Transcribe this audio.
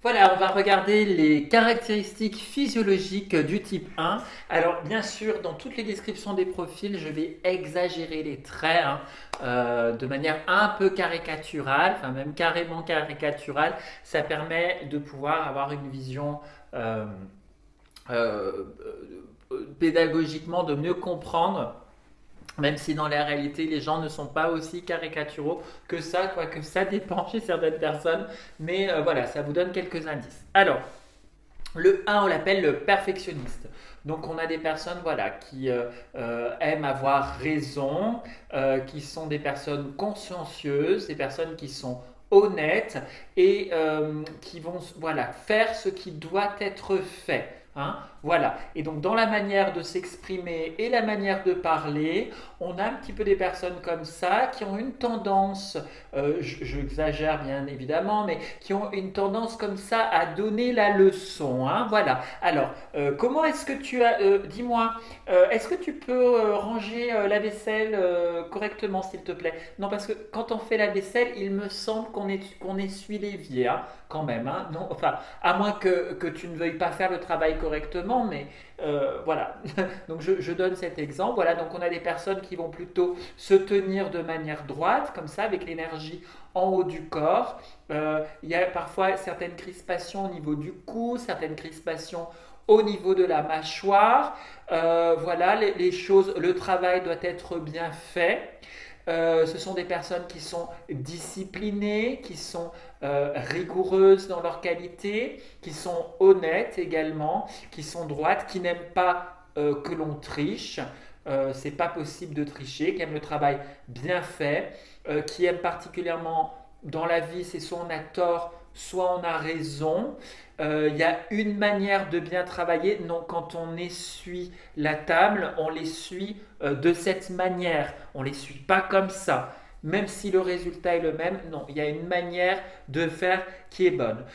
Voilà, on va regarder les caractéristiques physiologiques du type 1. Alors, bien sûr, dans toutes les descriptions des profils, je vais exagérer les traits de manière un peu caricaturale, enfin même carrément caricaturale. Ça permet de pouvoir avoir une vision euh, euh, pédagogiquement, de mieux comprendre même si dans la réalité, les gens ne sont pas aussi caricaturaux que ça, quoique ça dépend chez certaines personnes. Mais voilà, ça vous donne quelques indices. Alors, le 1, on l'appelle le perfectionniste. Donc on a des personnes voilà, qui aiment avoir raison, qui sont des personnes consciencieuses, des personnes qui sont honnêtes et qui vont voilà, faire ce qui doit être fait. Hein, voilà. Et donc dans la manière de s'exprimer et la manière de parler, on a un petit peu des personnes comme ça qui ont une tendance, j'exagère bien évidemment, mais qui ont une tendance comme ça à donner la leçon. Hein, voilà. Alors, comment est-ce que tu as... dis-moi, est-ce que tu peux ranger la vaisselle correctement, s'il te plaît? Non, parce que quand on fait la vaisselle, il me semble qu'on essuie l'évier, hein, quand même. Hein, non, enfin, à moins que tu ne veuilles pas faire le travail correctement, mais voilà. Donc je donne cet exemple. Voilà, donc on a des personnes qui vont plutôt se tenir de manière droite, comme ça, avec l'énergie en haut du corps. Il y a parfois certaines crispations au niveau du cou, certaines crispations au niveau de la mâchoire. Voilà, les choses, le travail doit être bien fait. Ce sont des personnes qui sont disciplinées, qui sont rigoureuses dans leur qualité, qui sont honnêtes également, qui sont droites, qui n'aiment pas que l'on triche. C'est pas possible de tricher, qui aiment le travail bien fait, qui aiment particulièrement dans la vie, c'est soit on a tort, soit on a raison. Il y a une manière de bien travailler. Non, quand on essuie la table, on l'essuie de cette manière. On l'essuie pas comme ça. Même si le résultat est le même, non, il y a une manière de faire qui est bonne.